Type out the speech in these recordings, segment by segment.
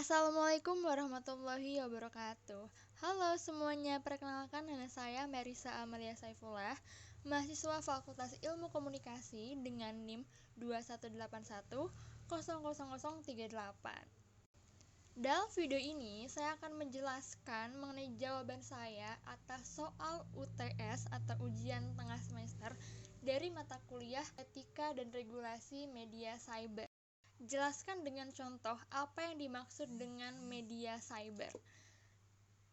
Assalamualaikum warahmatullahi wabarakatuh. Halo semuanya, perkenalkan nama saya Merisa Amalia Saifullah, mahasiswa Fakultas Ilmu Komunikasi dengan NIM 2181000038. Dalam video ini, saya akan menjelaskan mengenai jawaban saya atas soal UTS atau ujian tengah semester dari mata kuliah Etika dan Regulasi Media Cyber. Jelaskan dengan contoh apa yang dimaksud dengan media cyber.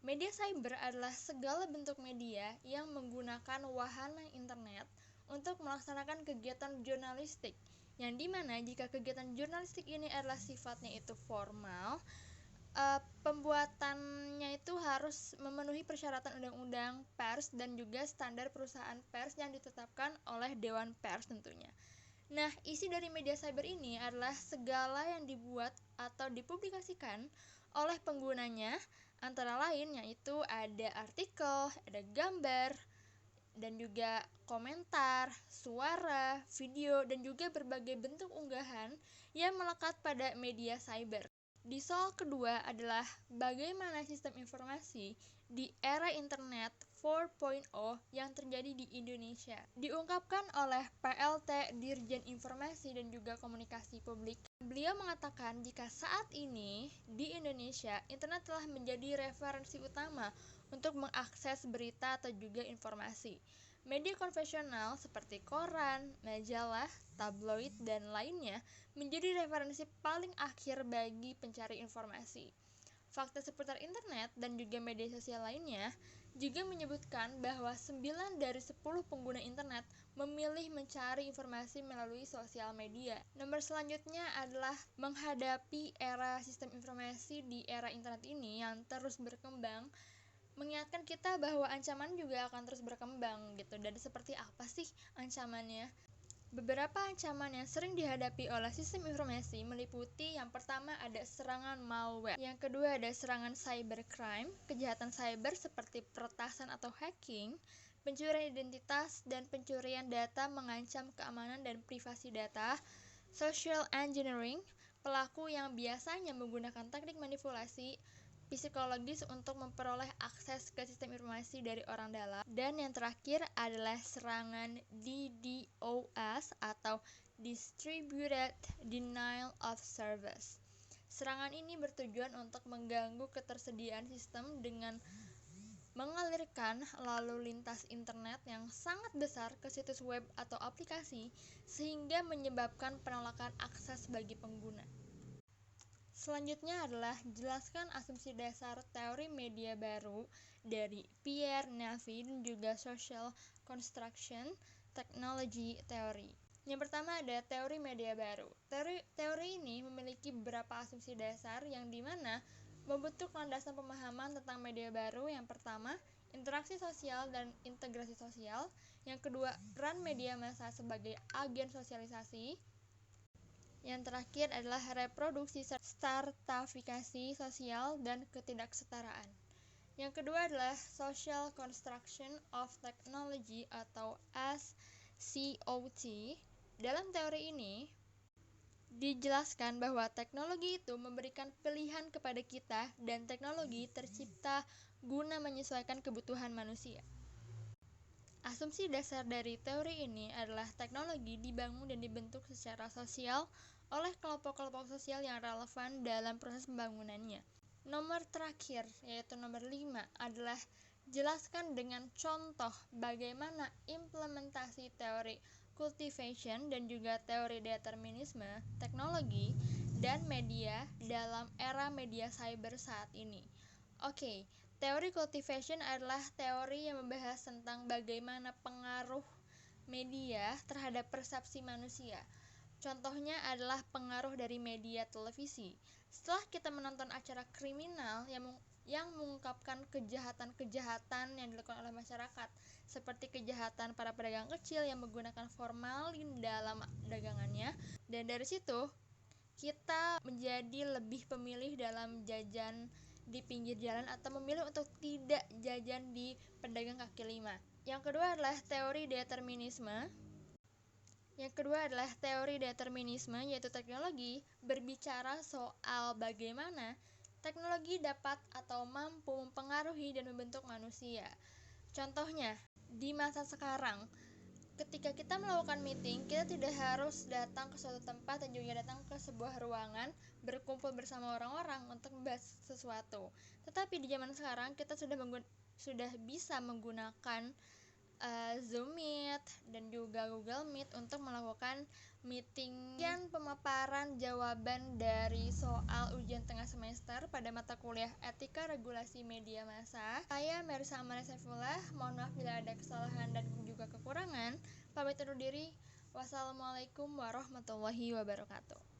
Media cyber adalah segala bentuk media yang menggunakan wahana internet untuk melaksanakan kegiatan jurnalistik, yang dimana jika kegiatan jurnalistik ini adalah sifatnya itu formal, pembuatannya itu harus memenuhi persyaratan undang-undang pers dan juga standar perusahaan pers yang ditetapkan oleh Dewan Pers tentunya. Nah, isi dari media cyber ini adalah segala yang dibuat atau dipublikasikan oleh penggunanya, antara lain yaitu ada artikel, ada gambar, dan juga komentar, suara, video, dan juga berbagai bentuk unggahan yang melekat pada media cyber. Di soal kedua adalah bagaimana sistem informasi di era internet 4.0 yang terjadi di Indonesia. Diungkapkan oleh PLT Dirjen Informasi dan juga Komunikasi Publik. Beliau mengatakan jika saat ini di Indonesia internet telah menjadi referensi utama untuk mengakses berita atau juga informasi. Media konvensional seperti koran, majalah, tabloid, dan lainnya menjadi referensi paling akhir bagi pencari informasi. Fakta seputar internet dan juga media sosial lainnya juga menyebutkan bahwa 9 dari 10 pengguna internet memilih mencari informasi melalui sosial media. Nomor selanjutnya adalah menghadapi era sistem informasi di era internet ini yang terus berkembang, mengingatkan kita bahwa ancaman juga akan terus berkembang gitu. Dan seperti apa sih ancamannya? Beberapa ancaman yang sering dihadapi oleh sistem informasi meliputi yang pertama ada serangan malware, yang kedua ada serangan cybercrime, kejahatan cyber seperti peretasan atau hacking, pencurian identitas dan pencurian data mengancam keamanan dan privasi data, social engineering, pelaku yang biasanya menggunakan teknik manipulasi psikologis untuk memperoleh akses ke sistem informasi dari orang dalam. Dan yang terakhir adalah serangan DDoS atau Distributed Denial of Service. Serangan ini bertujuan untuk mengganggu ketersediaan sistem dengan mengalirkan lalu lintas internet yang sangat besar ke situs web atau aplikasi sehingga menyebabkan penolakan akses bagi pengguna. Selanjutnya adalah jelaskan asumsi dasar teori media baru dari Pierre Navy dan juga Social Construction Technology Theory. Yang pertama ada teori media baru. Teori ini memiliki beberapa asumsi dasar yang dimana membentuk landasan pemahaman tentang media baru. Yang pertama, interaksi sosial dan integrasi sosial. Yang kedua, peran media massa sebagai agen sosialisasi. Yang terakhir adalah reproduksi stratifikasi sosial dan ketidaksetaraan. Yang kedua adalah Social Construction of Technology atau SCOT. Dalam teori ini dijelaskan bahwa teknologi itu memberikan pilihan kepada kita dan teknologi tercipta guna menyesuaikan kebutuhan manusia. Asumsi dasar dari teori ini adalah teknologi dibangun dan dibentuk secara sosial oleh kelompok-kelompok sosial yang relevan dalam proses pembangunannya. Nomor terakhir, yaitu nomor 5, adalah jelaskan dengan contoh bagaimana implementasi teori cultivation dan juga teori determinisme, teknologi, dan media dalam era media cyber saat ini. Oke, teori cultivation adalah teori yang membahas tentang bagaimana pengaruh media terhadap persepsi manusia. Contohnya adalah pengaruh dari media televisi. Setelah kita menonton acara kriminal yang mengungkapkan kejahatan-kejahatan yang dilakukan oleh masyarakat, seperti kejahatan para pedagang kecil yang menggunakan formalin dalam dagangannya, dan dari situ kita menjadi lebih pemilih dalam jajan di pinggir jalan atau memilih untuk tidak jajan di pedagang kaki lima. Yang kedua adalah teori determinisme, yaitu teknologi berbicara soal bagaimana teknologi dapat atau mampu mempengaruhi dan membentuk manusia. Contohnya, di masa sekarang, ketika kita melakukan meeting, kita tidak harus datang ke suatu tempat dan juga datang ke sebuah ruangan berkumpul bersama orang-orang untuk membahas sesuatu. Tetapi di zaman sekarang kita sudah bisa menggunakan Zoom Meet dan juga Google Meet untuk melakukan meeting. Sekian pemaparan jawaban dari soal ujian tengah semester pada mata kuliah Etika Regulasi Media Massa. Saya Merisa Amalia Saifullah, mohon maaf bila ada kesalahan dan juga kekurangan. Pamit undur diri. Wassalamualaikum warahmatullahi wabarakatuh.